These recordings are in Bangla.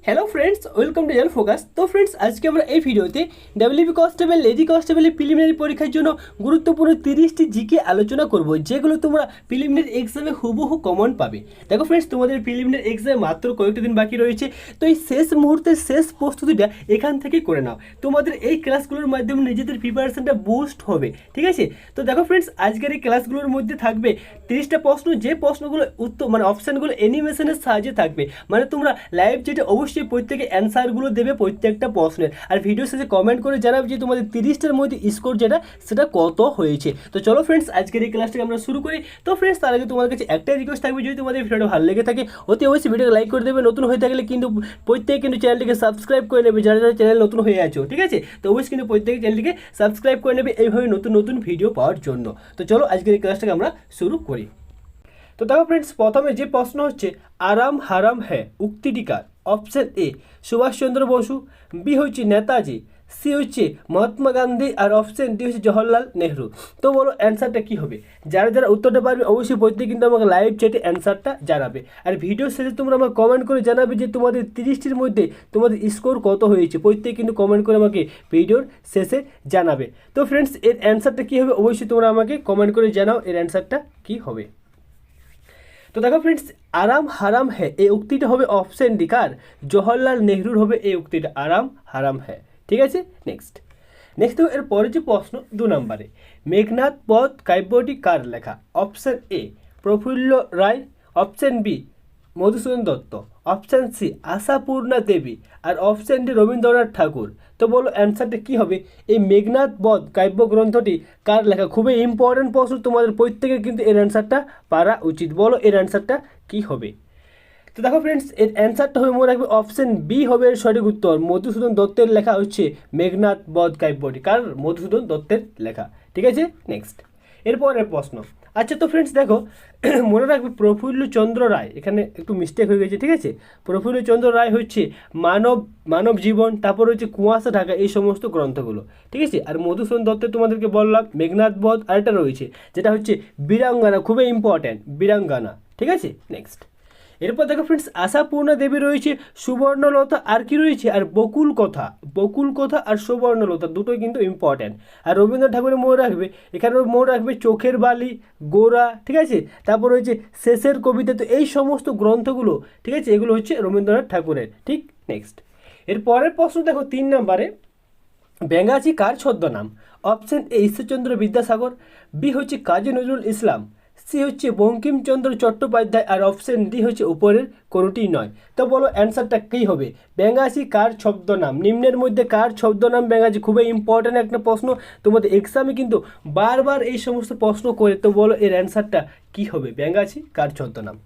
হ্যালো ফ্রেন্ডস, ওয়েলকাম টু জেল ফোকাস। তো ফ্রেন্ডস, আজকে আমরা এই ভিডিওতে ডাব্লিউবি কনস্টেবল, লেডি কনস্টেবলের প্রিলিমিনারি পরীক্ষার জন্য গুরুত্বপূর্ণ 30টি জিকে আলোচনা করব, যেগুলো তোমরা প্রিলিমিনারি এক্সামে হুবহু কমন পাবে। দেখো ফ্রেন্ডস, তোমাদের প্রিলিমিনারি এক্সামে মাত্র কয়েকটা দিন বাকি রয়েছে, তো এই শেষ মুহূর্তের শেষ প্রস্তুতিটা এখান থেকে করে নাও। তোমাদের এই ক্লাসগুলোর মাধ্যমে নিজেদের প্রিপারেশনটা বুস্ট হবে, ঠিক আছে? তো দেখো ফ্রেন্ডস, আজকের এই ক্লাসগুলোর মধ্যে থাকবে 30টা প্রশ্ন, যে প্রশ্নগুলো উত্তর মানে অপশানগুলো অ্যানিমেশনের সাহায্যে থাকবে। মানে তোমরা লাইভ যেটা অবশ্যই প্রত্যেকে অ্যান্সারগুলো দেবে প্রত্যেকটা প্রশ্নের, আর ভিডিও শেষে কমেন্ট করে জানাবে যে তোমাদের 30টার মধ্যে স্কোর যেটা সেটা কত হয়েছে। তো চলো ফ্রেন্ডস, আজকের এই ক্লাসটাকে আমরা শুরু করি। তো ফ্রেন্ডস, তার আগে তোমাদের কাছে একটাই রিকোয়েস্ট থাকবে, যদি তোমাদের ভিডিওটা ভালো লেগে থাকে অতি অবশ্যই ভিডিওকে লাইক করে দেবে। নতুন হয়ে থাকলে কিন্তু প্রত্যেকে কিন্তু চ্যানেলটিকে সাবস্ক্রাইব করে নেবে, যারা যারা চ্যানেল নতুন হয়ে আছো, ঠিক আছে? তো অবশ্যই কিন্তু প্রত্যেকে চ্যানেলটিকে সাবস্ক্রাইব করে নেবে এইভাবে নতুন নতুন ভিডিও পাওয়ার জন্য। তো চলো আজকের এই ক্লাসটাকে আমরা শুরু করি। তো দেখো ফ্রেন্ডস, প্রথমে যে প্রশ্ন হচ্ছে, আরাম হারাম হ্যাঁ উক্তিটি কার? Option A Subhash Chandra Bose, B হচ্ছে নেতাজি, সি হচ্ছে মহাত্মা গান্ধী, আর অপশন ডি হচ্ছে জওহরলাল নেহরু। তো বলো অ্যান্সারটা কী হবে? যারা যারা উত্তরটা পারবে অবশ্যই প্রত্যেকে কিন্তু আমাকে লাইভ চ্যাটে অ্যান্সারটা জানাবে, আর ভিডিও শেষে তোমরা আমাকে কমেন্ট করে জানাবে যে তোমাদের 30টির মধ্যে তোমাদের স্কোর কত হয়েছে। প্রত্যেকে কিন্তু কমেন্ট করে আমাকে ভিডিওর শেষে জানাবে। তো ফ্রেন্ডস, এর অ্যান্সারটা কী হবে অবশ্যই তোমরা আমাকে কমেন্ট করে জানাও এর অ্যান্সারটা কী হবে। তো দেখো ফ্রেন্ডস, আরাম হারাম হ্যাঁ এই উক্তিটা হবে অপশন ডি কার? জওহরলাল নেহরুর হবে এই উক্তিটা, আরাম হারাম হ্যাঁ। ঠিক আছে, নেক্সট দেখো এর পরে যে প্রশ্ন 2 নম্বরে, মেঘনাদ বধ কাব্যটি কার লেখা? Option A Prafulla Roy, option B Madhusudan Dutt, option C Ashapurna Devi, আর অপশান ডি রবীন্দ্রনাথ ঠাকুর। তো বলো অ্যান্সারটা কী হবে? এই মেঘনাদ বধ কাব্যগ্রন্থটি কার লেখা? খুবই ইম্পর্টেন্ট প্রশ্ন, তোমাদের প্রত্যেকের কিন্তু এর অ্যান্সারটা পারা উচিত। বলো এর অ্যান্সারটা কী হবে? তো দেখো ফ্রেন্ডস, এর অ্যান্সারটা হবে মনে রাখবে অপশন বি হবে এর সঠিক উত্তর। মধুসূদন দত্তের লেখা হচ্ছে মেঘনাদ বধ কাব্যটি, কার? মধুসূদন দত্তের লেখা। ঠিক আছে, নেক্সট এরপরের প্রশ্ন। আচ্ছা তো ফ্রেন্ডস দেখো, মনে রাখবে প্রফুল্লচন্দ্র রায়, এখানে একটু মিস্টেক হয়ে গেছে, ঠিক আছে? প্রফুল্লচন্দ্র রায় হচ্ছে মানব জীবন, তারপর হচ্ছে কুয়াশা ঢাকা, এই সমস্ত গ্রন্থগুলো, ঠিক আছে? আর মধুসূদন দত্তের তোমাদেরকে বললাম মেঘনাদ বধ, আর এটা রয়েছে যেটা হচ্ছে বীরাঙ্গনা, খুবই ইম্পর্ট্যান্ট বীরাঙ্গনা। ঠিক আছে, নেক্সট এরপর দেখো ফ্রেন্ডস, আশাপূর্ণা দেবী রয়েছে, সুবর্ণলতা আর কি রয়েছে? আর বকুল কথা আর সুবর্ণলতা দুটোই কিন্তু ইম্পর্ট্যান্ট। আর রবীন্দ্রনাথ ঠাকুরের মনে রাখবে, এখানে মনে রাখবে চোখের বালি, গোরা, ঠিক আছে? তারপর রয়েছে শেষের কবিতা। তো এই সমস্ত গ্রন্থগুলো, ঠিক আছে, এগুলো হচ্ছে রবীন্দ্রনাথ ঠাকুরের। ঠিক, নেক্সট এর পরের প্রশ্ন দেখো 3 নম্বরে, ব্যাঙাচি কার ছদ্মনাম? Option A Ishwarchandra Vidyasagar, B হচ্ছে কাজী নজরুল ইসলাম, সি হচ্ছে বঙ্কিমচন্দ্র চট্টোপাধ্যায়, আর অপশন ডি হচ্ছে উপরের কোনোটি নয়। তো বলো অ্যান্সারটা কী হবে? ব্যাঙাচি কার ছদ্মনাম? নিম্নের মধ্যে কার ছদ্মনাম ব্যাঙাচি? খুবই ইম্পর্ট্যান্ট একটা প্রশ্ন, তোমাদের এক্সামে কিন্তু বারবার এই সমস্ত প্রশ্ন করে। তো বলো এর অ্যান্সারটা কী হবে? ব্যাঙাচি কার ছদ্মনাম?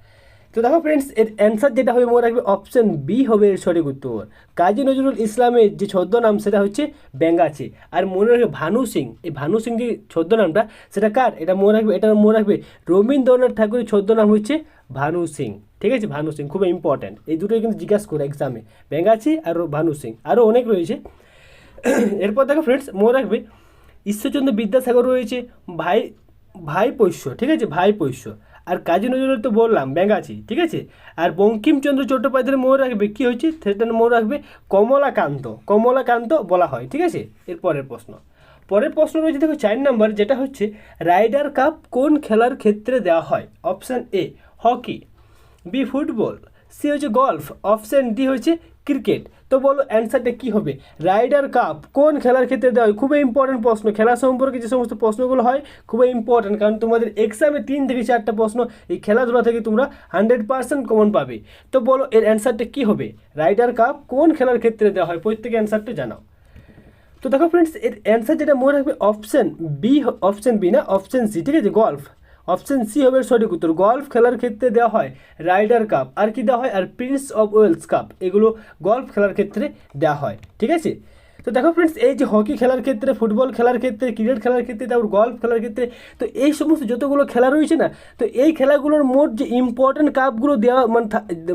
তো দেখো ফ্রেন্ডস, এর অ্যান্সার যেটা হবে মনে রাখবে অপশন বি হবে এর সঠিক উত্তর। কাজী নজরুল ইসলামের যে ছদ্মনাম সেটা হচ্ছে ব্যাঙাচি। আর মনে রাখবে ভানু সিং, এই ভানু সিং যে ছদ্মনামটা সেটা কার? এটা মনে রাখবে, এটা মনে রাখবে রবীন্দ্রনাথ ঠাকুরের ছদ্মনাম হচ্ছে ভানু সিং। ঠিক আছে, ভানু সিং খুবই ইম্পর্ট্যান্ট, এই দুটোই কিন্তু জিজ্ঞাসা করে এক্সামে, ব্যাঙাচি আর ভানু সিং, আরও অনেক রয়েছে। এরপর দেখো ফ্রেন্ডস, মনে রাখবে ঈশ্বরচন্দ্র বিদ্যাসাগর রয়েছে ভাই পোষ্য, ঠিক আছে, ভাই পোষ্য। আর কাজী নজরুল তো বললাম ব্যাঙাচি, ঠিক আছে? আর বঙ্কিমচন্দ্র চট্টোপাধ্যায়ের মনে রাখবে কী হচ্ছে, সেটা মনে রাখবে কমলাকান্ত বলা হয়। ঠিক আছে, এর পরের প্রশ্ন রয়েছে দেখো 4 নম্বর, যেটা হচ্ছে রাইডার কাপ কোন খেলার ক্ষেত্রে দেওয়া হয়? Option A hockey, B football, C হচ্ছে গল্ফ, অপশান ডি হচ্ছে ক্রিকেট। তো বলো অ্যান্সারটা কী হবে? রাইডার কাপ কোন খেলার ক্ষেত্রে দেওয়া হয়? খুবই ইম্পর্টেন্ট প্রশ্ন, খেলা সম্পর্কে যে সমস্ত প্রশ্নগুলো হয় খুবই ইম্পর্টেন্ট, কারণ তোমাদের এক্সামে 3 থেকে 4টা প্রশ্ন এই খেলাধুলা থেকে তোমরা 100% কমন পাবে। তো বলো এর অ্যান্সারটা কী হবে? রাইডার কাপ কোন খেলার ক্ষেত্রে দেওয়া হয়? প্রত্যেকে অ্যান্সারটা জানাও। তো দেখো ফ্রেন্ডস, এর অ্যান্সার যেটা মনে রাখবে অপশান বি না, অপশান সি, ঠিক আছে, গল্ফ। অপশান সি হবে সঠিক উত্তর। গল্ফ খেলার ক্ষেত্রে দেওয়া হয় রাইডার কাপ, আর কি দেওয়া হয়? আর প্রিন্স অফ ওয়েলস কাপ, এগুলো গল্ফ খেলার ক্ষেত্রে দেওয়া হয়। ঠিক আছে, তো দেখো ফ্রেন্ডস, এই যে হকি খেলার ক্ষেত্রে, ফুটবল খেলার ক্ষেত্রে, ক্রিকেট খেলার ক্ষেত্রে, তারপর গল্ফ খেলার ক্ষেত্রে, তো এই সমস্ত যতগুলো খেলা রয়েছে না, তো এই খেলাগুলোর মোট যে ইম্পর্টেন্ট কাপগুলো দেওয়া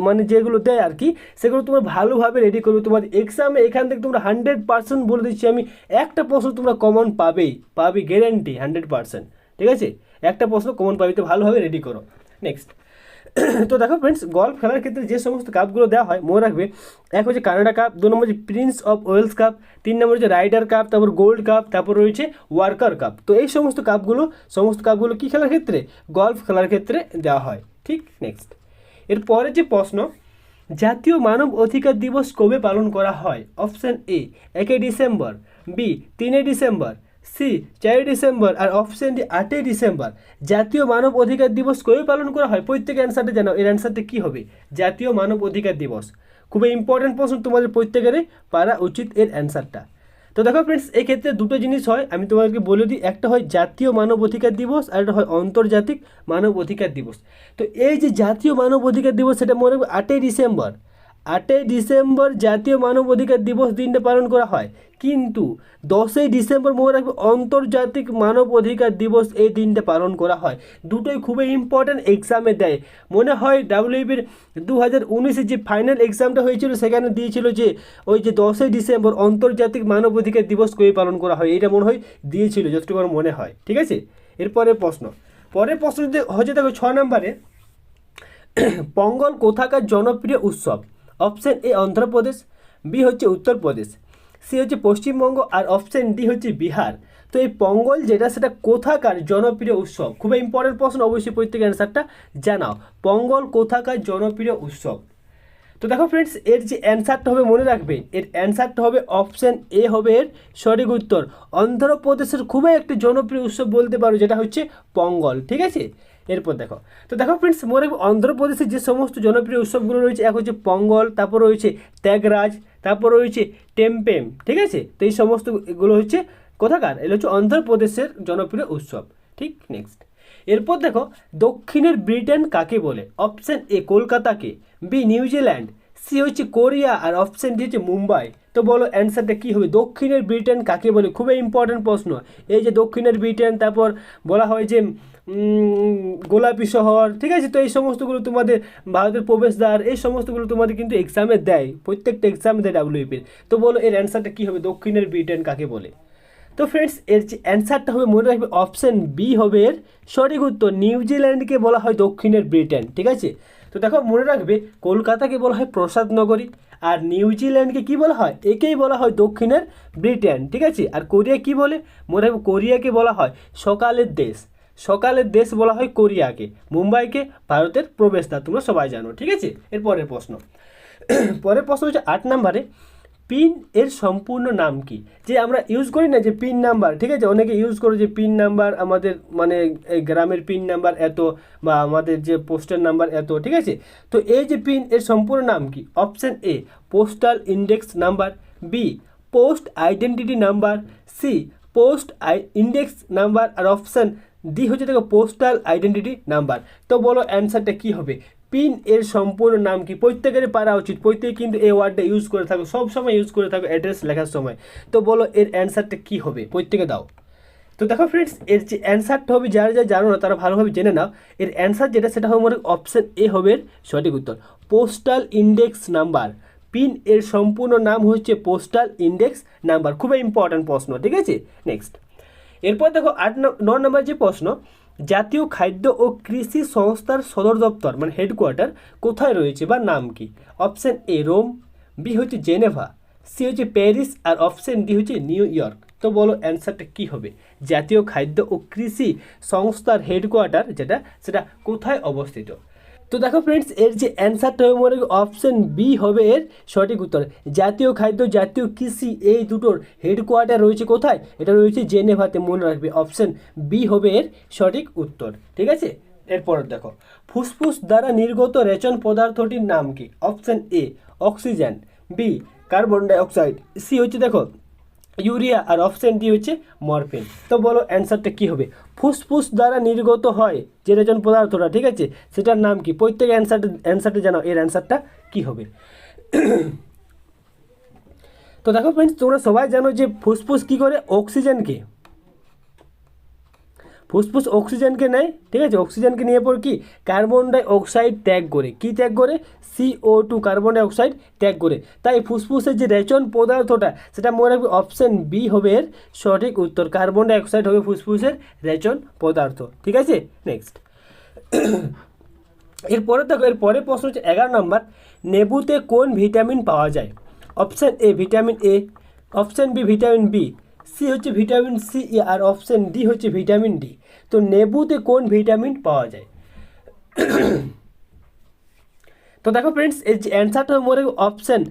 মানে যেগুলো দেয় আর কি, সেগুলো তোমরা ভালোভাবে রেডি করবে। তোমার এক্সামে এখান থেকে তোমরা 100% বলে দিচ্ছি আমি, একটা প্রশ্ন তোমরা কমন পাবে গ্যারেন্টি 100%। ঠিক আছে, একটা প্রশ্ন কমন পাবে, তো ভালোভাবে রেডি করো। নেক্সট তো দেখো ফ্রেন্ডস, গল্ফ খেলার ক্ষেত্রে যে সমস্ত কাপগুলো দেওয়া হয় মনে রাখবে, এক হচ্ছে কানাডা কাপ, 2 নম্বর হচ্ছে প্রিন্স অফ ওয়েলস কাপ, 3 নম্বর হচ্ছে রাইডার কাপ, তারপর গোল্ড কাপ, তারপর রয়েছে ওয়ার্কার কাপ। তো এই সমস্ত কাপগুলো কী খেলার ক্ষেত্রে? গল্ফ খেলার ক্ষেত্রে দেওয়া হয়। ঠিক, নেক্সট। এরপরে যে প্রশ্ন, জাতীয় মানব অধিকার দিবস কবে পালন করা হয়? Option A 1 December, B 3 December, C 4 December, আর অপশান ডি 8 ডিসেম্বর। জাতীয় মানব অধিকার দিবস কবে পালন করা হয়? প্রত্যেকে অ্যান্সারটা জানাও, এর অ্যান্সারটা কী হবে? জাতীয় মানব অধিকার দিবস, খুবই ইম্পর্টেন্ট প্রশ্ন, তোমাদের প্রত্যেকেরই পারা উচিত এর অ্যান্সারটা। তো দেখো ফ্রেন্ডস, এক্ষেত্রে দুটো জিনিস হয়, আমি তোমাদেরকে বলে দিই। একটা হয় জাতীয় মানব অধিকার দিবস, আর একটা হয় আন্তর্জাতিক মানব অধিকার দিবস। তো এই যে জাতীয় মানব অধিকার দিবস, সেটা মনে রাখবে 8 ডিসেম্বর। 8 ডিসেম্বর জাতীয় মানব অধিকার দিবস দিনটা পালন করা হয়, কিন্তু 10 ডিসেম্বর মনে রাখবে আন্তর্জাতিক মানব অধিকার দিবস এই দিনটা পালন করা হয়। দুটোই খুবই ইম্পর্ট্যান্ট, এক্সামে দেয়। মনে হয় ডাব্লিউবির 2019-এর যে ফাইনাল এক্সামটা হয়েছিল সেখানে দিয়েছিল যে ওই যে 10 ডিসেম্বর আন্তর্জাতিক মানব অধিকার দিবস কবে পালন করা হয়, এটা মনে হয় দিয়েছিল, যতটুকু আমার মনে হয়। ঠিক আছে, পরের প্রশ্ন যদি হচ্ছে দেখো 6 নম্বরে, পঙ্গল কোথাকার জনপ্রিয় উৎসব? অপশান এ অন্ধ্রপ্রদেশ, বি হচ্ছে উত্তরপ্রদেশ, সি হচ্ছে পশ্চিমবঙ্গ, আর অপশান ডি হচ্ছে বিহার। তো এই পঙ্গল যেটা, সেটা কোথাকার জনপ্রিয় উৎসব? খুবই ইম্পর্টেন্ট প্রশ্ন, অবশ্যই প্রত্যেকের অ্যান্সারটা জানাও। পঙ্গল কোথাকার জনপ্রিয় উৎসব? তো দেখো ফ্রেন্ডস, এর যে অ্যান্সারটা হবে মনে রাখবে, এর অ্যান্সারটা হবে অপশান এ হবে এর সঠিক উত্তর। অন্ধ্রপ্রদেশের খুবই একটি জনপ্রিয় উৎসব বলতে পারো, যেটা হচ্ছে পঙ্গল। ঠিক আছে, এরপর দেখো। তো দেখো ফ্রেন্ডস, মনে রাখবে অন্ধ্রপ্রদেশের যে সমস্ত জনপ্রিয় উৎসবগুলো রয়েছে, এক হচ্ছে পঙ্গল, তারপর রয়েছে ত্যাগরাজ, তারপর রয়েছে টেম্পেম। ঠিক আছে, তো এই সমস্ত এগুলো হচ্ছে কোথাকার? এগুলো হচ্ছে অন্ধ্রপ্রদেশের জনপ্রিয় উৎসব। ঠিক, নেক্সট। এরপর দেখো, দক্ষিণের ব্রিটেন কাকে বলে? অপশান এ কলকাতাকে, বি নিউজিল্যান্ড, সি হচ্ছে কোরিয়া, আর অপশান ডি হচ্ছে মুম্বাই। তো বলো অ্যান্সারটা কী হবে? দক্ষিণের ব্রিটেন কাকে বলে? খুবই ইম্পর্ট্যান্ট প্রশ্ন। এই যে দক্ষিণের ব্রিটেন, তারপর বলা হয় যে গোলাপি শহর। ঠিক আছে, তো এই সমস্তগুলো তোমাদের ভারতের প্রবেশদ্বার, এই সমস্তগুলো তোমাদের কিন্তু এক্সামে দেয়, প্রত্যেকটা এক্সামে দেয় ডাব্লিউপির। তো বলো এর অ্যান্সারটা কী হবে? দক্ষিণের ব্রিটেন কাকে বলে? তো ফ্রেন্ডস, এর যে অ্যান্সারটা হবে মনে রাখবে, অপশান বি হবে এর সঠিক উত্তর। নিউজিল্যান্ডকে বলা হয় দক্ষিণের ব্রিটেন। ঠিক আছে, তো দেখো মনে রাখবে, কলকাতাকে বলা হয় প্রসাদ নগরী, আর নিউজিল্যান্ডকে কি বলা হয়? একেই বলা হয় দক্ষিণের ব্রিটেন। ঠিক আছে, আর কোরিয়া কি বলে? মনে রাখবে, কোরিয়াকে বলা হয় সকালের দেশ। সকালের দেশ বলা হয় কোরিয়াকে। মুম্বাইকে ভারতের প্রবেশদ্বার, তোমরা সবাই জানো। ঠিক আছে, পরের প্রশ্ন হচ্ছে 8 নম্বরে, পিন এর সম্পূর্ণ নাম কি? যে আমরা ইউজ করি না যে পিন নাম্বার, ঠিক আছে, অনেকে ইউজ করে যে পিন নাম্বার, আমাদের মানে এই গ্রামের পিন নাম্বার এত, বা আমাদের যে পোস্টাল নাম্বার এত। ঠিক আছে, তো এই যে পিন এর সম্পূর্ণ নাম কি? Option A postal index number, B post identity number, C post index number, আর অপশান ডি হচ্ছে দেখো পোস্টাল আইডেন্টিটি নাম্বার। তো বলো অ্যান্সারটা কী হবে? পিন এর সম্পূর্ণ নাম কি? প্রত্যেকেরই পারা উচিত, প্রত্যেকে কিন্তু এই ওয়ার্ডটা ইউজ করে থাকো, সব সময় ইউজ করে থাকো অ্যাড্রেস লেখার সময়। তো বলো এর অ্যান্সারটা কী হবে? প্রত্যেকে দাও। তো দেখো ফ্রেন্ডস, এর যে অ্যান্সারটা হবে, যারা জানো না তারা ভালোভাবে জেনে নাও। এর অ্যান্সার যেটা, সেটা হবে মনে অপশান এ হবে এর সঠিক উত্তর, পোস্টাল ইন্ডেক্স নাম্বার। পিন এর সম্পূর্ণ নাম হচ্ছে পোস্টাল ইন্ডেক্স নাম্বার। খুবই ইম্পর্ট্যান্ট প্রশ্ন। ঠিক আছে, নেক্সট। এরপর দেখো 9 নম্বর যে প্রশ্ন, জাতীয় খাদ্য ও কৃষি সংস্থার সদর দপ্তর মানে হেডকোয়ার্টার কোথায় রয়েছে বা নাম কি? অপশান এ রোম, বি হচ্ছে জেনেভা, সি হচ্ছে প্যারিস, আর অপশান ডি হচ্ছে নিউ ইয়র্ক। তো বলো অ্যান্সারটা কী হবে? জাতীয় খাদ্য ও কৃষি সংস্থার হেডকোয়ার্টার যেটা, সেটা কোথায় অবস্থিত? তো দেখো ফ্রেন্ডস, এর যে অ্যান্সারটা হবে মনে অপশান বি হবে এর সঠিক উত্তর। জাতীয় খাদ্য, জাতীয় কৃষি, এই দুটোর হেডকোয়ার্টার রয়েছে কোথায়? এটা রয়েছে জেনেভাতে, মনে রাখবে। অপশান বি হবে এর সঠিক উত্তর। ঠিক আছে, এরপর দেখো, ফুসফুস দ্বারা নির্গত রেচন পদার্থটির নাম কি? Option A oxygen, B carbon dioxide, C হচ্ছে দেখো ইউরিয়া, আর অপশান ডি হচ্ছে মরফিন। তো বলো অ্যান্সারটা কী হবে? ফুসফুস দ্বারা নির্গত হয় যে রেচন পদার্থটা, ঠিক আছে, সেটার নাম কি? প্রত্যেকে অ্যান্সারটা জানাও, এর অ্যান্সারটা কী হবে? তো দেখো ফ্রেন্ডস, তোমরা সবাই জানো যে ফুসফুস কী করে? অক্সিজেনকে, ফুসফুস অক্সিজেনকে নেয়। ঠিক আছে, অক্সিজেনকে নিয়ে পর কি কার্বন ডাই অক্সাইড ত্যাগ করে, কি ত্যাগ করে? CO2 কার্বন ডাই অক্সাইড ত্যাগ করে। তাই ফুসফুসের যে রেচন পদার্থটা, সেটা মনে রাখবে অপশান বি হবে এর সঠিক উত্তর। কার্বন ডাই অক্সাইড হবে ফুসফুসের রেচন পদার্থ। ঠিক আছে, নেক্সট। এরপরে দেখো, এরপরে প্রশ্ন হচ্ছে 11 নম্বর, লেবুতে কোন ভিটামিন পাওয়া যায়? Option A vitamin A, option B vitamin B, C হচ্ছে ভিটামিন সি, আর অপশান ডি হচ্ছে ভিটামিন ডি। তো লেবুতে কোন ভিটামিন পাওয়া যায়? তো দেখো ফ্রেন্ডস, এর যে অ্যান্সারটা মনে অপশান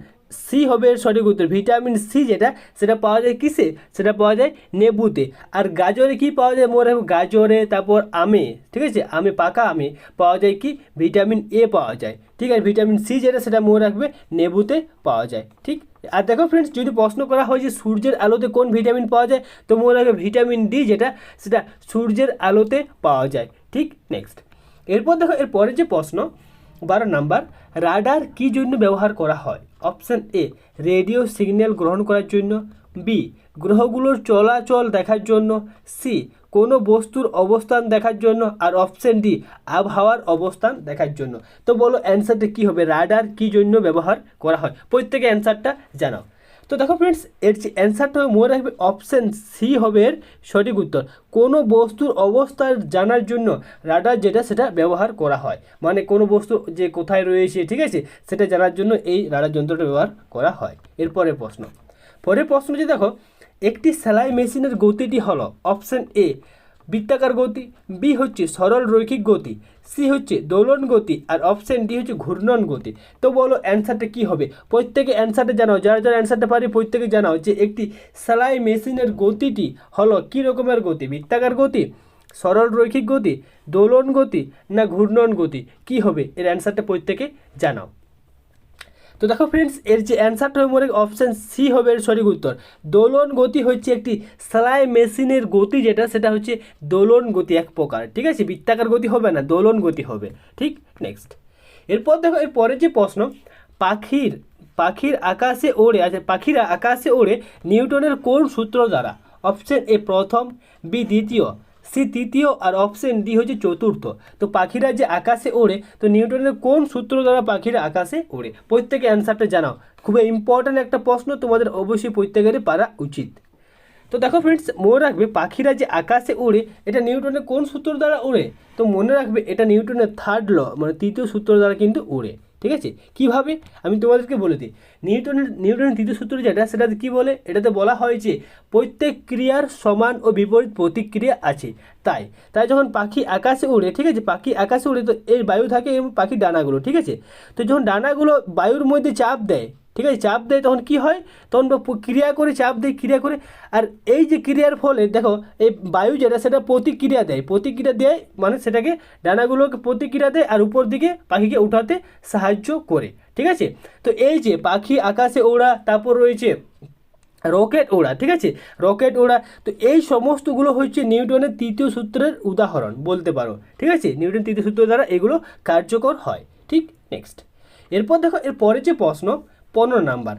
সি হবে এর সঠিক উত্তর। ভিটামিন সি যেটা, সেটা পাওয়া যায় কিসে? সেটা পাওয়া যায় লেবুতে। আর গাজরে কি পাওয়া যায় মনে রাখবো? গাজরে, তারপর আমে, ঠিক আছে, আমে, পাকা আমে পাওয়া যায় কি? ভিটামিন এ পাওয়া যায়। ঠিক আছে, ভিটামিন সি যেটা, সেটা মনে রাখবে লেবুতে পাওয়া যায়। ঠিক। আর দেখো ফ্রেন্ডস, যদি প্রশ্ন করা হয় যে সূর্যের আলোতে কোন ভিটামিন পাওয়া যায়, তো মনে রাখবে ভিটামিন ডি যেটা, সেটা সূর্যের আলোতে পাওয়া যায়। ঠিক। নেক্সট, এরপর দেখো, এরপরে যে প্রশ্ন 12 নাম্বার, রাডার কী জন্য ব্যবহার করা হয়? অপশান এ রেডিও সিগন্যাল গ্রহণ করার জন্য, বি গ্রহগুলোর চলাচল দেখার জন্য, সি কোনো বস্তুর অবস্থান দেখার জন্য, আর অপশান ডি আবহাওয়ার অবস্থান দেখার জন্য। তো বলো অ্যান্সারটা কী হবে? রাডার কী জন্য ব্যবহার করা হয়? প্রত্যেকে অ্যান্সারটা জানাও। তো দেখো ফ্রেন্ডস, এর যে অ্যান্সারটা মনে রাখবে অপশান সি হবে এর সঠিক উত্তর। কোনো বস্তুর অবস্থান জানার জন্য রাডার যেটা, সেটা ব্যবহার করা হয়। মানে কোনো বস্তু যে কোথায় রয়েছে, ঠিক আছে, সেটা জানার জন্য এই রাডার যন্ত্রটা ব্যবহার করা হয়। এরপরের প্রশ্ন, পরের প্রশ্ন যে দেখো, একটি সেলাই মেশিনের গতিটি হলো অপশান এ বৃত্তাকার গতি, বি হচ্ছে সরল রৈখিক গতি, সি হচ্ছে দোলন গতি, আর অপশান ডি হচ্ছে ঘূর্ণন গতি। তো বলো অ্যান্সারটা কী হবে? প্রত্যেকে অ্যান্সারটা জানাও, যারা যারা অ্যান্সারটা পারি প্রত্যেকে জানাও যে একটি সেলাই মেশিনের গতিটি হলো কী রকমের গতি? বৃত্তাকার গতি, সরল রৈখিক গতি, দোলন গতি, না ঘূর্ণন গতি? কী হবে এর অ্যান্সারটা? প্রত্যেকে জানাও। তো দেখো ফ্রেন্ডস, এর যে অ্যান্সারটা হবে মনে অপশান সি হবে এর সঠিক উত্তর। দোলন গতি হচ্ছে একটি সেলাই মেশিনের গতি যেটা, সেটা হচ্ছে দোলন গতি এক প্রকার। ঠিক আছে, বৃত্তাকার গতি হবে না, দোলন গতি হবে। ঠিক। নেক্সট, এরপর দেখো, এরপরের যে প্রশ্ন, পাখির পাখির আকাশে ওড়ে, আচ্ছা, পাখিরা আকাশে ওড়ে নিউটনের কোন সূত্র দ্বারা? অপশান এ প্রথম, বি দ্বিতীয়, সি তৃতীয়, আর অপশান ডি হচ্ছে চতুর্থ। তো পাখিরা যে আকাশে ওড়ে, তো নিউটনের কোন সূত্র দ্বারা পাখিরা আকাশে ওড়ে? প্রত্যেকে অ্যান্সারটা জানাও। খুবই ইম্পর্ট্যান্ট একটা প্রশ্ন, তোমাদের অবশ্যই প্রত্যেকেরই পারা উচিত। তো দেখো ফ্রেন্ডস, মনে রাখবে পাখিরা যে আকাশে ওড়ে, এটা নিউটনের কোন সূত্র দ্বারা ওড়ে? তো মনে রাখবে এটা নিউটনের থার্ড ল, মানে তৃতীয় সূত্র দ্বারা কিন্তু ওড়ে। ঠিক আছে, কীভাবে আমি তোমাদেরকে বলে দিই। নিউটনের তৃতীয় সূত্র যেটা, সেটাতে কী বলে? এটাতে বলা হয় যে প্রত্যেক ক্রিয়ার সমান ও বিপরীত প্রতিক্রিয়া আছে। তাই তাই যখন পাখি আকাশে উড়ে, ঠিক আছে, পাখি আকাশে উড়ে, তো এই বায়ু থাকে এবং পাখির ডানাগুলো, ঠিক আছে, তো যখন ডানাগুলো বায়ুর মধ্যে চাপ দেয়, ঠিক আছে, চাপ দেয়, তখন কি হয়? তখন ক্রিয়া করে, চাপ দেয়, ক্রিয়া করে। আর এই যে ক্রিয়ার ফলে দেখো, এই বায়ু যেটা, সেটা প্রতিক্রিয়া দেয়, প্রতিক্রিয়া দেয় মানে সেটাকে ডানাগুলোকে প্রতিক্রিয়া দেয়, আর উপর দিকে পাখিকে উঠাতে সাহায্য করে। ঠিক আছে, তো এই যে পাখি আকাশে ওড়া, তারপর রয়েছে রকেট ওড়া, ঠিক আছে, রকেট ওড়া, তো এই সমস্তগুলো হচ্ছে নিউটনের তৃতীয় সূত্রের উদাহরণ বলতে পারো। ঠিক আছে, নিউটনের তৃতীয় সূত্র দ্বারা এগুলো কার্যকর হয়। ঠিক। নেক্সট, এরপর দেখো, এরপরে যে প্রশ্ন 15 নাম্বার,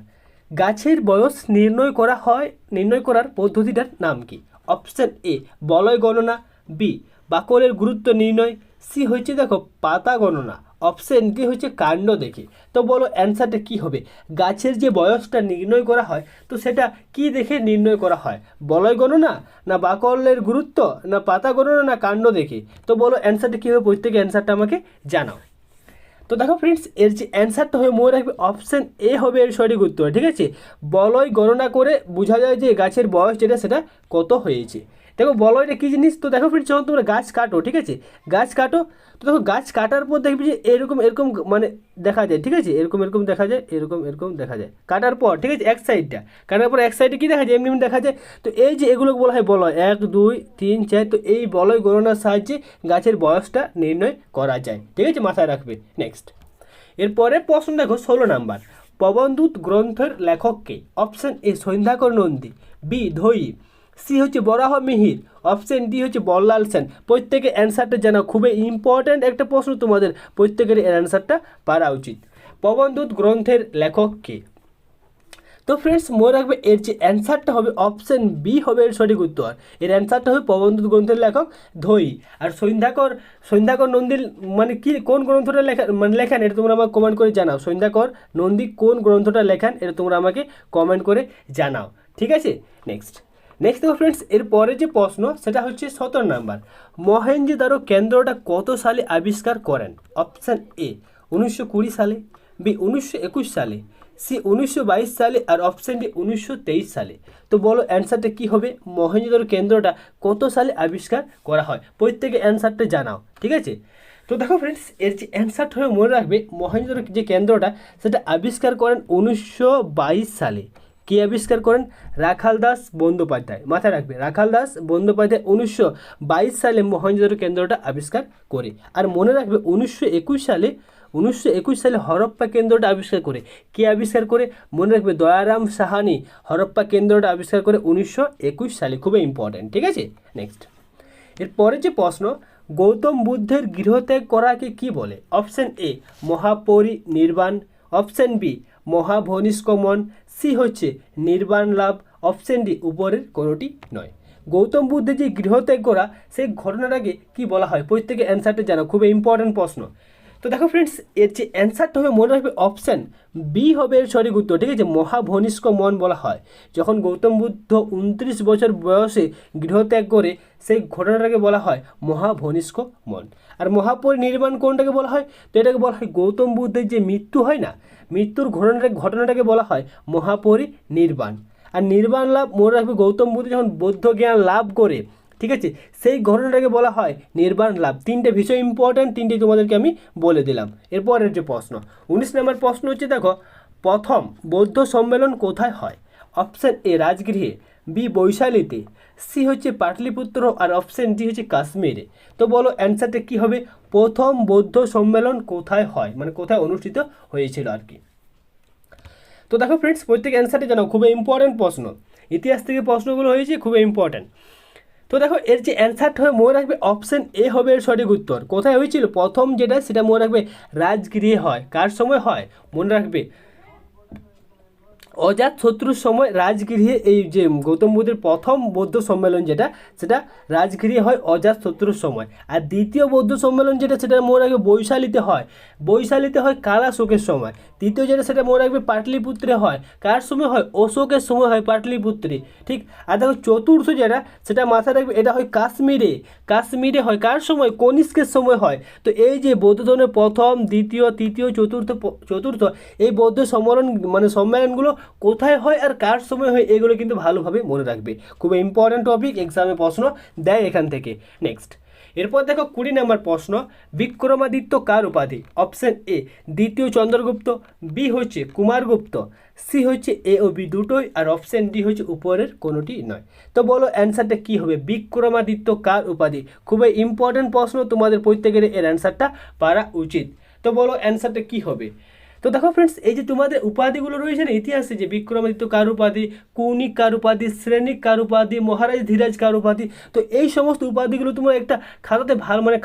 গাছের বয়স নির্ণয় করার পদ্ধতিটার নাম কি? অপশান এ বলয় গণনা, বি বাকলের গুরুত্ব নির্ণয়, সি হচ্ছে দেখো পাতা গণনা, অপশান ডি হচ্ছে কাণ্ড দেখে। তো বলো অ্যান্সারটা কী হবে? গাছের যে বয়সটা নির্ণয় করা হয়, তো সেটা কি দেখে নির্ণয় করা হয়? বলয় গণনা, না বাকলের গুরুত্ব, না পাতা গণনা, না কাণ্ড দেখে? তো বলো অ্যান্সারটা কী হবে? প্রত্যেকে অ্যান্সারটা আমাকে জানাও। তো দেখো ফ্রেন্ডস, এর যে অ্যান্সারটা হবে মনে রাখবে অপশান এ হবে এর সঠিক উত্তর। ঠিক আছে, বলয় গণনা করে বোঝা যায় যে গাছের বয়স যেটা, সেটা কত হয়েছে। দেখো বলয়টা কী জিনিস? তো দেখো ফ্রেন্ডস, যখন তোমরা গাছ কাটো, ঠিক আছে, গাছ কাটো, তো দেখো গাছ কাটার পর দেখবি যে এরকম এরকম মানে দেখা যায়, ঠিক আছে, এরকম এরকম দেখা যায়, এরকম এরকম দেখা যায় কাটার পর, ঠিক আছে, এক সাইডটা কাটার পর এক সাইডে কী দেখা যায়? এমনি এমনি দেখা যায়। তো এই যে এগুলো বলা হয় বলয়, 1 2 3 4, তো এই বলয় গণনার সাহায্যে গাছের বয়সটা নির্ণয় করা যায়। ঠিক আছে, মাথায় রাখবে। নেক্সট, এরপরে প্রশ্ন দেখো 16 নাম্বার, পবনদূত গ্রন্থের লেখককে? Option A Sandhyakar Nandi, B Dhoyi, C হচ্ছে বরাহ মিহির, অপশান ডি হচ্ছে বল্লাল সেন। প্রত্যেকে অ্যান্সারটা জানাও, খুবই ইম্পর্ট্যান্ট একটা প্রশ্ন, তোমাদের প্রত্যেকের এর অ্যান্সারটা পারা উচিত। পবনদূত গ্রন্থের লেখককে? তো ফ্রেন্ডস, মনে রাখবে এর যে অ্যান্সারটা হবে অপশান বি হবে এর সঠিক উত্তর। এর অ্যান্সারটা হবে পবনদূত গ্রন্থের লেখক ধৈ। আর সন্ধ্যাকর নন্দীর মানে কি, কোন গ্রন্থটা লেখান, এটা তোমরা আমাকে কমেন্ট করে জানাও। সন্ধ্যাকর নন্দী কোন গ্রন্থটা লেখান, এটা তোমরা আমাকে কমেন্ট করে জানাও। ঠিক আছে। নেক্সট দেখো ফ্রেন্ডস, এরপরে যে প্রশ্ন সেটা হচ্ছে 17 নাম্বার, মহেঞ্জোদারো কেন্দ্রটা কত সালে আবিষ্কার করেন? অপশান এ 1920 সালে, বি 1921 সালে, সি 1922 সালে, আর অপশান ডি 1923 সালে। তো বলো অ্যান্সারটা কি হবে? মহেঞ্জোদারো কেন্দ্রটা কত সালে আবিষ্কার করা হয়? প্রত্যেকে অ্যান্সারটা জানাও, ঠিক আছে? তো দেখো ফ্রেন্ডস, এর যে অ্যান্সারটা হয়ে মনে রাখবে, মহেঞ্জোদারো যে কেন্দ্রটা সেটা আবিষ্কার করেন 1922 সালে। কে আবিষ্কার করেন? রাখাল দাস বন্দ্যোপাধ্যায়। মাথায় রাখবে, রাখাল দাস বন্দ্যোপাধ্যায় 1922 সালে মহেঞ্জোদারো কেন্দ্রটা আবিষ্কার করে। আর মনে রাখবে 1921 সালে হরপ্পা কেন্দ্রটা আবিষ্কার করে। কে আবিষ্কার করে? মনে রাখবে দয়ারাম সাহানি হরপ্পা কেন্দ্রটা আবিষ্কার করে 1921 সালে। খুবই ইম্পর্ট্যান্ট, ঠিক আছে? নেক্সট, এরপরে যে প্রশ্ন, গৌতম বুদ্ধের গৃহত্যাগ করাকে কি বলে? অপশান এ মহাপরিনির্বাণ, অপশান বি মহাভনিষ্কমন, সি হচ্ছে নির্বাণ লাভ, অপশান ডি উপরের কোনোটি নয়। গৌতম বুদ্ধের যে গৃহত্যাগ করা সেই ঘটনাটাকে কি বলা হয়? প্রত্যেকে অ্যান্সারটা জানো, খুবই ইম্পর্ট্যান্ট প্রশ্ন। তো দেখো ফ্রেন্ডস, এর যে অ্যান্সারটা হবে মনে রাখবে অপশান বি হবে এর সঠিক উত্তর, ঠিক আছে? মহাভনিষ্কমন বলা হয়। যখন গৌতম বুদ্ধ 29 বছর বয়সে গৃহত্যাগ করে সেই ঘটনাটাকে বলা হয় মহাভনিষ্কমন। আর মহাপরিনির্বাণ কোনটাকে বলা হয়? তো এটাকে বলা হয় গৌতম বুদ্ধের যে মৃত্যু হয় না, মৃত্যুর ঘটনাটাকে বলা হয় মহাপরিনির্বাণ। আর নির্বাণ লাভ মনে রাখবে, গৌতম বুদ্ধ যখন বৌদ্ধ জ্ঞান লাভ করে, ঠিক আছে, সেই ঘটনাটাকে বলা হয় নির্বাণ লাভ। তিনটে ভীষণ ইম্পর্ট্যান্ট, তিনটে তোমাদেরকে আমি বলে দিলাম। এরপরের যে প্রশ্ন 19 নম্বর প্রশ্ন হচ্ছে, দেখো প্রথম বৌদ্ধ সম্মেলন কোথায় হয়? অপশান এ রাজগৃহে, বি বৈশালীতে, সি হচ্ছে পাটলিপুত্র, আর অপশান ডি হচ্ছে কাশ্মীরে। তো বলো অ্যান্সারটা কী হবে? প্রথম বৌদ্ধ সম্মেলন কোথায় হয়, মানে কোথায় অনুষ্ঠিত হয়েছিল আর কি। তো দেখো ফ্রেন্ডস, প্রত্যেক অ্যান্সারটি জানাও, খুবই ইম্পর্ট্যান্ট প্রশ্ন। ইতিহাস থেকে প্রশ্নগুলো হয়েছে, খুবই ইম্পর্ট্যান্ট। তো দেখো এর যে অ্যান্সারটা হবে মনে রাখবে অপশান এ হবে এর সঠিক উত্তর। কোথায় হয়েছিল? প্রথম যেটা সেটা মনে রাখবে রাজগৃহে হয়। কার সময় হয়? মনে রাখবে অজাত শত্রুর সময় রাজগৃহে, এই যে গৌতম বুদ্ধের প্রথম বৌদ্ধ সম্মেলন যেটা, সেটা রাজগৃহে হয় অজাত শত্রুর সময়। আর দ্বিতীয় বৌদ্ধ সম্মেলন যেটা, সেটা মনে রাখবে বৈশালীতে হয়। বৈশালীতে হয় কালাশোকের সময়। তৃতীয় যেটা, সেটা মনে রাখবে পাটলিপুত্রে হয়। কার সময় হয়? অশোকের সময় হয় পাটলিপুত্রে, ঠিক। আর দেখো চতুর্থ যেটা, সেটা মাথায় রাখবে, এটা হয় কাশ্মীরে। কাশ্মীরে হয় কার সময়? কনিষ্কের সময় হয়। তো এই যে বৌদ্ধ ধর্মের প্রথম, দ্বিতীয়, তৃতীয়, চতুর্থ এই বৌদ্ধ সম্মেলনগুলো কোথায় হয় আর কার সময় হয়, এগুলো কিন্তু ভালোভাবে মনে রাখবে। খুবই ইম্পর্ট্যান্ট টপিক, এক্সামে প্রশ্ন দেয় এখান থেকে। নেক্সট, এরপর দেখো 20 নম্বর প্রশ্ন, বিক্রমাদিত্য কার উপাধি? অপশান এ দ্বিতীয় চন্দ্রগুপ্ত, বি হচ্ছে কুমারগুপ্ত, সি হচ্ছে এ ও বি দুটোই, আর অপশান ডি হচ্ছে উপরের কোনোটি নয়। তো বলো অ্যান্সারটা কী হবে? বিক্রমাদিত্য কার উপাধি? খুবই ইম্পর্ট্যান্ট প্রশ্ন, তোমাদের প্রত্যেকের এর অ্যান্সারটা পারা উচিত। তো বলো অ্যান্সারটা কী হবে? তো দেখো ফ্রেন্ডস, এই যে তোমাদের উপাধিগুলো রয়েছে না ইতিহাসে, যে বিক্রমাদিত্য কার উপাধি, কৌণিক কার উপাধি, শ্রেণিক কার উপাধি, মহারাজ ধীরাজ কার উপাধি, তো এই সমস্ত উপাধিগুলো তোমরা একটা খাতাতে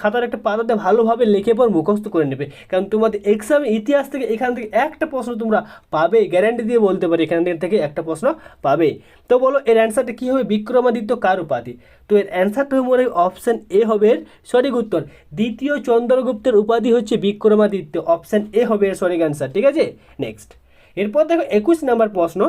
খাতার একটা পাতাতে ভালোভাবে লিখে পর মুখস্থ করে নেবে। কারণ তোমাদের এক্সামে ইতিহাস থেকে এখান থেকে একটা প্রশ্ন তোমরা পাবে, গ্যারান্টি দিয়ে বলতে পারি, এখান থেকে একটা প্রশ্ন পাবে। তো বলো এর অ্যান্সারটা কী হবে? বিক্রমাদিত্য কার উপাধি? তো এর অ্যান্সারটা মনে হয় অপশান এ হবে এর সঠিক উত্তর। দ্বিতীয় চন্দ্রগুপ্তের উপাধি হচ্ছে বিক্রমাদিত্য। অপশান এ হবে এর সঠিক অ্যান্সার, ঠিক আছে? নেক্সট, এরপর দেখো 21 নম্বর প্রশ্ন,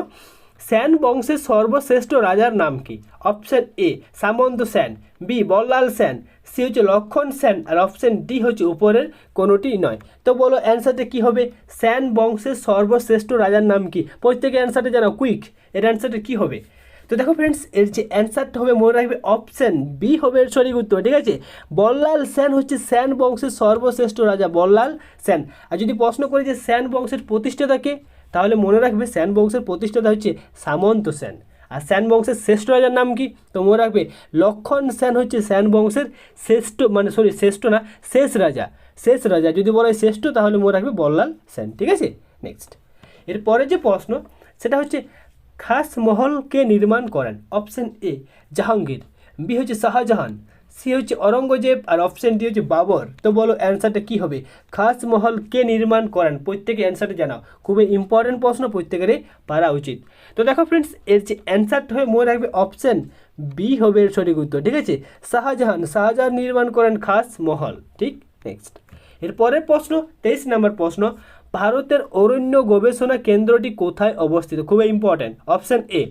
সেন বংশের সর্বশ্রেষ্ঠ রাজার নাম কি? Option A Samanta Sen, B Ballal Sen, C হচ্ছে লক্ষণ সেন, আর অপশান ডি হচ্ছে উপরের কোনোটি নয়। তো বলো অ্যান্সারটা কী হবে? সেন বংশের সর্বশ্রেষ্ঠ রাজার নাম কি? প্রত্যেকে অ্যান্সারটা জানাও কুইক, এর অ্যান্সারটা কী হবে? তো দেখো ফ্রেন্ডস, এর যে অ্যান্সারটা হবে মনে রাখবে অপশান বি হবে এর সঠিক উত্তর, ঠিক আছে? বল্লাল সেন হচ্ছে সেন বংশের সর্বশ্রেষ্ঠ রাজা, বল্লাল সেন। আর যদি প্রশ্ন করি যে সেন বংশের প্রতিষ্ঠাতা কে, তাহলে মনে রাখবে সেন বংশের প্রতিষ্ঠাতা হচ্ছে সামন্ত সেন। আর সেন বংশের শ্রেষ্ঠ রাজার নাম কি? তো মনে রাখবে লক্ষণ সেন হচ্ছে সেন বংশের শেষ রাজা। যদি বলা হয় শ্রেষ্ঠ, তাহলে মনে রাখবে বল্লাল সেন, ঠিক আছে? নেক্সট, এরপরে যে প্রশ্ন সেটা হচ্ছে খাস মহল কে নির্মাণ করেন? অপশান এ জাহাঙ্গীর, বি হচ্ছে শাহজাহান, সি হচ্ছে অরঙ্গজেব, আর অপশান ডি হচ্ছে বাবর। তো বলো অ্যান্সারটা কী হবে? খাস মহল কে নির্মাণ করেন? প্রত্যেকে অ্যান্সারটা জানাও, খুবই ইম্পর্টেন্ট প্রশ্ন, প্রত্যেকেরই পারা উচিত। তো দেখো ফ্রেন্ডস, এর যে অ্যান্সারটা হবে মনে রাখবে অপশান বি হবে এর সঠিক উত্তর, ঠিক আছে? শাহজাহান নির্মাণ করেন খাস মহল, ঠিক। নেক্সট, এরপরের প্রশ্ন 23 নম্বর প্রশ্ন, ভারতের অরণ্য গবেষণা কেন্দ্রটি কোথায় অবস্থিত? খুবই important. Option A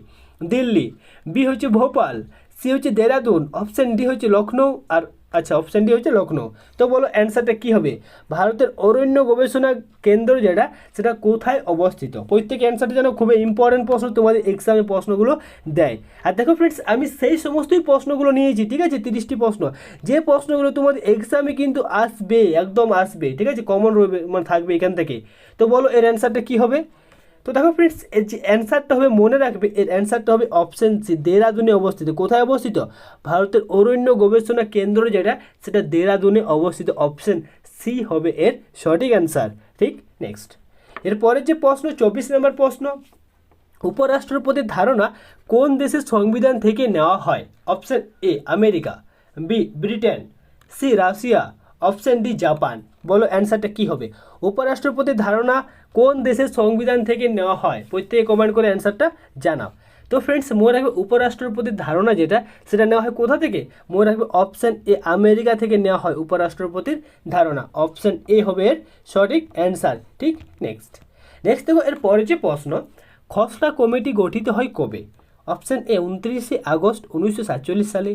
Delhi, B হচ্ছে ভোপাল, সি হচ্ছে দেরাদুন, অপশান ডি হচ্ছে লখনৌ আর আচ্ছা অপশান ডি হচ্ছে লখনৌ। তো বলো অ্যান্সারটা কী হবে? ভারতের অরণ্য গবেষণা কেন্দ্র যেটা সেটা কোথায় অবস্থিত? প্রত্যেক অ্যান্সারটা যেন খুবই ইম্পর্টেন্ট প্রশ্ন, তোমাদের এক্সামে প্রশ্নগুলো দেয়। আর দেখো ফ্রেন্ডস, আমি সেই সমস্তই প্রশ্নগুলো নিয়েছি, ঠিক আছে, 30টি প্রশ্ন, যে প্রশ্নগুলো তোমাদের এক্সামে কিন্তু আসবে, একদম আসবে, ঠিক আছে, কমন রয়েবে, মানে থাকবে এখান থেকে। তো বলো এর অ্যান্সারটা কী হবে? তো দেখো ফ্রেন্ডস, এর যে অ্যান্সারটা হবে, মনে রাখবে এর অ্যান্সারটা হবে অপশন সি, দেরাদুনে অবস্থিত। কোথায় অবস্থিত? ভারতের অরণ্য গবেষণা কেন্দ্র যেটা সেটা দেরাদুনে অবস্থিত। অপশন সি হবে এর সঠিক অ্যান্সার। ঠিক, নেক্সট এরপরের যে প্রশ্ন, 24 নম্বর প্রশ্ন, উপরাষ্ট্রপতির ধারণা কোন দেশের সংবিধান থেকে নেওয়া হয়? Option A America, B Britain, C Russia, option D Japan. বলো অ্যান্সারটা কী হবে? উপরাষ্ট্রপতির ধারণা কোন দেশের সংবিধান থেকে নেওয়া হয়? প্রত্যেকে কমেন্ট করে অ্যান্সারটা জানাও। তো ফ্রেন্ডস, মনে রাখবে উপরাষ্ট্রপতির ধারণা যেটা সেটা নেওয়া হয় কোথা থেকে? মনে রাখবে অপশন এ আমেরিকা থেকে নেওয়া হয় উপরাষ্ট্রপতির ধারণা। অপশন এ হবে এর সঠিক অ্যান্সার। ঠিক, নেক্সট দেখো এর পরে যে প্রশ্ন, খসড়া কমিটি গঠিত হয় কবে? অপশন এ 29শে আগস্ট 1947 সালে,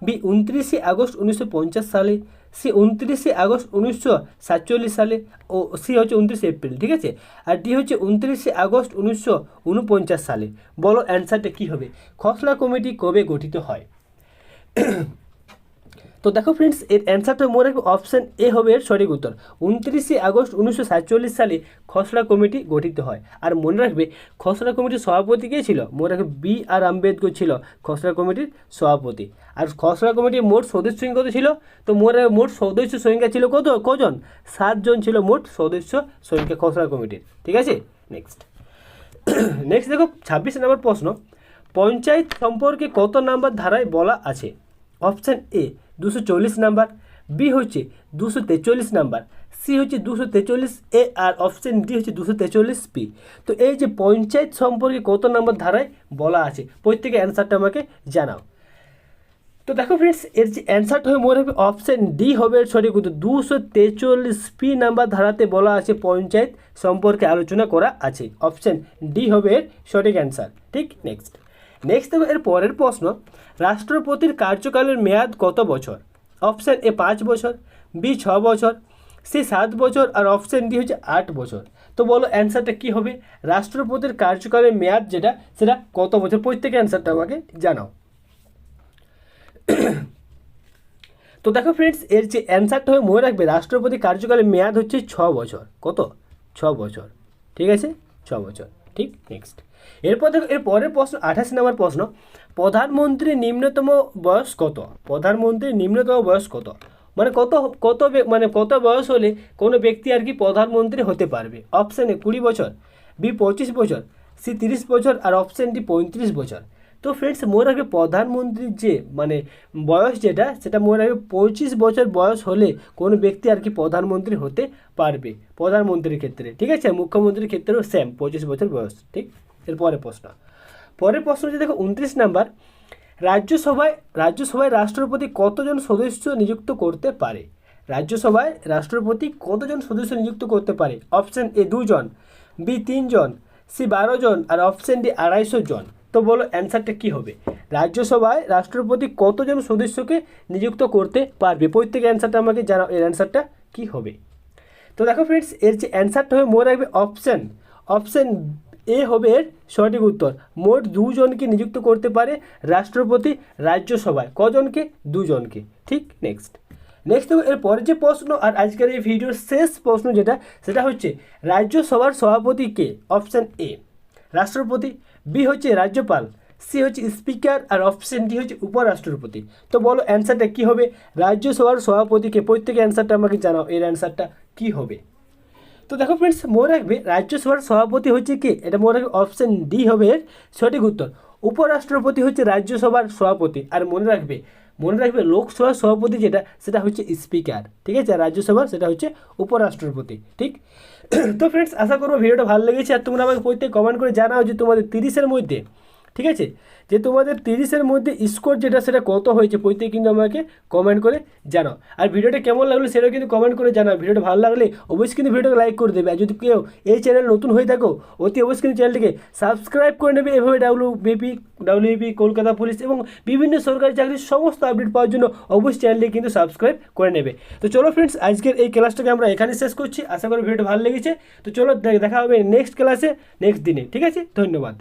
বি 29শে আগস্ট 1950 সালে, সি 29শে আগস্ট 1947 সালে, ও সি হচ্ছে 29শে এপ্রিল, ঠিক আছে, আর ডি হচ্ছে 29শে আগস্ট 1949 সালে। বলো অ্যান্সারটা কী হবে? খসড়া কমিটি কবে গঠিত হয়? তো দেখো ফ্রেন্ডস, এর অ্যান্সারটা মনে রাখবে অপশান এ হবে এর সঠিক উত্তর। 29শে আগস্ট 1947 সালে খসড়া কমিটি গঠিত হয়। আর মনে রাখবে খসড়া কমিটির সভাপতি কে ছিল? মনে রাখবে বি আর আম্বেদকর ছিল খসড়া কমিটির সভাপতি। আর খসড়া কমিটির মোট সদস্য সংখ্যা কত ছিল? তো মোট সদস্য সংখ্যা ছিল কজন? 7 জন ছিল মোট সদস্য সংখ্যা খসড়া কমিটির। ঠিক আছে, নেক্সট দেখো 26 নম্বর প্রশ্ন, পঞ্চায়েত সম্পর্কে কত নাম্বার ধারায় বলা আছে? অপশান এ 240 নাম্বার, বি হচ্ছে 243 নাম্বার, সি হচ্ছে 243 এ, আর অপশান ডি হচ্ছে 243 বি। তো এই যে পঞ্চায়েত সম্পর্কে কত নাম্বার ধারায় বলা আছে, প্রত্যেকে অ্যান্সারটা আমাকে জানাও। তো দেখো ফ্রেন্ডস, এর যে অ্যান্সারটা হবে মনে রাখবে অপশান ডি হবে এর সঠিক উত্তর। 243 পি নাম্বার ধারাতে বলা আছে পঞ্চায়েত সম্পর্কে আলোচনা করা আছে। অপশান ডি হবে এর সঠিক অ্যান্সার। ঠিক, নেক্সট দেখো এর পরের প্রশ্ন, রাষ্ট্রপতির কার্যকালের মেয়াদ কত বছর? অপশান এ 5 বছর, বি 6 বছর, সি 7 বছর, আর অপশান ডি হচ্ছে 8 বছর। তো বলো অ্যান্সারটা কী হবে? রাষ্ট্রপতির কার্যকালের মেয়াদ যেটা সেটা কত বছর? প্রত্যেকে অ্যান্সারটা আমাকে জানাও। তো দেখো ফ্রেন্ডস, এর যে অ্যান্সারটা হবে মনে রাখবে রাষ্ট্রপতি কার্যকালের মেয়াদ হচ্ছে 6 বছর। কত? 6 বছর। ঠিক আছে, 6 বছর। ঠিক, নেক্সট এরপর দেখো এর পরের প্রশ্ন, 28 নম্বর প্রশ্ন, প্রধানমন্ত্রীর নিম্নতম বয়স কত? প্রধানমন্ত্রীর নিম্নতম বয়স কত? মানে কত বয়স হলে কোনো ব্যক্তি আর কি প্রধানমন্ত্রী হতে পারবে? অপশান এ 20 বছর, বি 25 বছর, সি 30 বছর, আর অপশান ডি 35 বছর। তো ফ্রেন্ডস, মনে রাখবে প্রধানমন্ত্রীর যে বয়স যেটা সেটা মনে রাখবে 25 বছর বয়স হলে কোনো ব্যক্তি আর কি প্রধানমন্ত্রী হতে পারবে প্রধানমন্ত্রীর ক্ষেত্রে। ঠিক আছে, মুখ্যমন্ত্রীর ক্ষেত্রেও সেম 25 বছর বয়স। ঠিক, এর পরের প্রশ্ন যে দেখো 29 নাম্বার, রাজ্যসভায় রাষ্ট্রপতি কতজন সদস্য নিযুক্ত করতে পারে? রাজ্যসভায় রাষ্ট্রপতি কতজন সদস্য নিযুক্ত করতে পারে? অপশান এ 2 জন, বি 3 জন, সি 12 জন, আর অপশান ডি 250 জন। তো বলো অ্যান্সারটা কী হবে? রাজ্যসভায় রাষ্ট্রপতি কতজন সদস্যকে নিযুক্ত করতে পারবে? প্রত্যেকে অ্যান্সারটা আমাকে জানাও, এর অ্যান্সারটা কী হবে? তো দেখো ফ্রেন্ডস, এর যে অ্যান্সারটা হবে মনে রাখবে অপশান এ হবে এর সঠিক উত্তর। মোট 2 জনকে নিযুক্ত করতে পারে রাষ্ট্রপতি রাজ্যসভায়। কজনকে? 2 জনকে। ঠিক, নেক্সট দেখো এর পরের যে প্রশ্ন, আর আজকের এই ভিডিওর শেষ প্রশ্ন যেটা সেটা হচ্ছে রাজ্যসভার সভাপতি কে? অপশান এ রাষ্ট্রপতি, বি হচ্ছে রাজ্যপাল, সি হচ্ছে স্পিকার, আর অপশান ডি হচ্ছে উপরাষ্ট্রপতি। তো বলো অ্যান্সারটা কী হবে? রাজ্যসভার সভাপতিকে। প্রত্যেকে অ্যান্সারটা আমাকে জানাও, এর অ্যান্সারটা কী হবে? তো দেখো ফ্রেন্ডস, মনে রাখবে রাজ্যসভার সভাপতি হচ্ছে কে? এটা মনে রাখবে অপশান ডি হবে এর সঠিক উত্তর। উপরাষ্ট্রপতি হচ্ছে রাজ্যসভার সভাপতি। আর মনে রাখবে লোকসভার সভাপতি যেটা সেটা হচ্ছে স্পিকার। ঠিক আছে, আর রাজ্যসভার সেটা হচ্ছে উপরাষ্ট্রপতি। ঠিক, তো ফ্রেন্ডস, আশা করবো ভিডিওটা ভালো লেগেছে। আর তোমরা আমাকে প্রত্যেক কমেন্ট করে জানাও যে তোমাদের 30-এর মধ্যে ঠিক আছে, যে তোমাদের 30-এর মধ্যে স্কোর যেটা সেটা কত হয়েছে প্রত্যেকে কিন্তু আমাকে কমেন্ট করে জানাও। আর ভিডিওটা কেমন লাগলো সেটাও কিন্তু কমেন্ট করে জানাও। ভিডিওটা ভালো লাগলে অবশ্যই কিন্তু ভিডিওটাকে লাইক করে দেবে। আর যদি কেউ এই চ্যানেল নতুন হয়ে থাকো অতি অবশ্যই কিন্তু চ্যানেলটিকে সাবস্ক্রাইব করে নেবে। এভাবে ডাব্লিউবিপি, কলকাতা পুলিশ এবং বিভিন্ন সরকারি চাকরির সমস্ত আপডেট পাওয়ার জন্য অবশ্যই চ্যানেলটি কিন্তু সাবস্ক্রাইব করে নেবে। তো চলো ফ্রেন্ডস, আজকের এই ক্লাসটাকে আমরা এখানে শেষ করছি। আশা করি ভিডিওটা ভালো লেগেছে। তো চলো দেখা হবে নেক্সট ক্লাসে নেক্সট দিনে। ঠিক আছে, ধন্যবাদ।